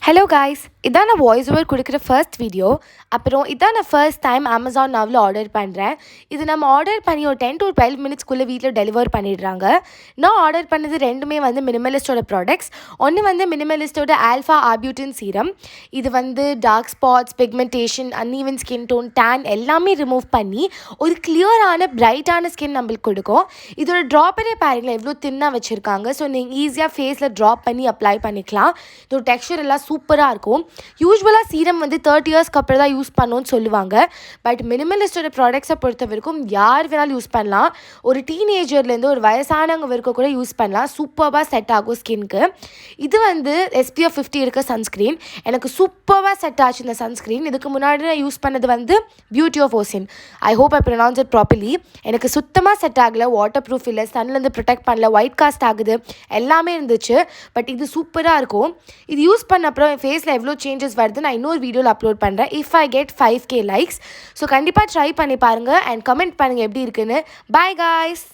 Hello guys, இதான் நான் voice over கொடுக்குற ஃபர்ஸ்ட் வீடியோ. அப்புறம் இதான் நான் ஃபர்ஸ்ட் டைம் அமேசான் நவ்வில் ஆர்டர் பண்ணுறேன். இது நம்ம ஆர்டர் பண்ணி ஒரு 10 to 12 மினிட்ஸ்க்குள்ளே வீட்டில் டெலிவர் பண்ணிடுறாங்க. நான் ஆர்டர் பண்ணது ரெண்டுமே வந்து மினிமலிஸ்டோட ப்ராடக்ட்ஸ். ஒன்று வந்து மினிமலிஸ்டோட ஆல்ஃபா ஆர்பியூட்டின் சீரம். இது வந்து dark spots, pigmentation, uneven skin tone, tan எல்லாமே ரிமூவ் பண்ணி ஒரு கிளியரான பிரைட்டான ஸ்கின் நம்மளுக்கு கொடுக்கும். இதோட ட்ராப்பரே பாருங்களேன் எவ்வளோ தின்னாக வச்சுருக்காங்க. ஸோ நீங்கள் ஈஸியாக ஃபேஸில் ட்ராப் பண்ணி அப்ளை பண்ணிக்கலாம். இதோட டெக்ஸ்சர் எல்லாம் சூப்பராக இருக்கும். யூஸ்வலாக சீரம் வந்து 30 இயர்ஸ்க்கு அப்புறம் தான் யூஸ் பண்ணணும்னு சொல்லுவாங்க. பட் மினிமலிஸ்டோட ப்ராடக்ட்ஸை பொறுத்த வரைக்கும் யார் வேணாலும் யூஸ் பண்ணலாம். ஒரு டீனேஜர்லேருந்து ஒரு வயசானவங்க வரைக்கும் கூட யூஸ் பண்ணலாம். சூப்பராக செட் ஆகும் ஸ்கின்க்கு. இது வந்து SPF 50 இருக்க சன்ஸ்க்ரீன். எனக்கு சூப்பராக செட் ஆச்சு இந்த சன்ஸ்க்ரீன். இதுக்கு முன்னாடி நான் யூஸ் பண்ணது வந்து beauty of ocean. I hope I pronounce it properly. எனக்கு சுத்தமாக செட் ஆகலை. வாட்டர் ப்ரூஃப் இல்லை, சன்லேருந்து ப்ரொடெக்ட் பண்ணல, ஒயிட் காஸ்ட் ஆகுது, எல்லாமே இருந்துச்சு. பட் இது சூப்பராக இருக்கும். இது யூஸ் பண்ண அப்புறம் என் ஃபேஸில் எவ்வளோ சேஞ்சஸ் வருது நான் இன்னொரு வீடியோவில் அப்லோட் பண்ணுறேன். If I get 5K likes. So கண்டிப்பாக ட்ரை பண்ணி பாருங்கள் அண்ட் கமெண்ட் பண்ணுங்கள் எப்படி இருக்குன்னு. Bye guys.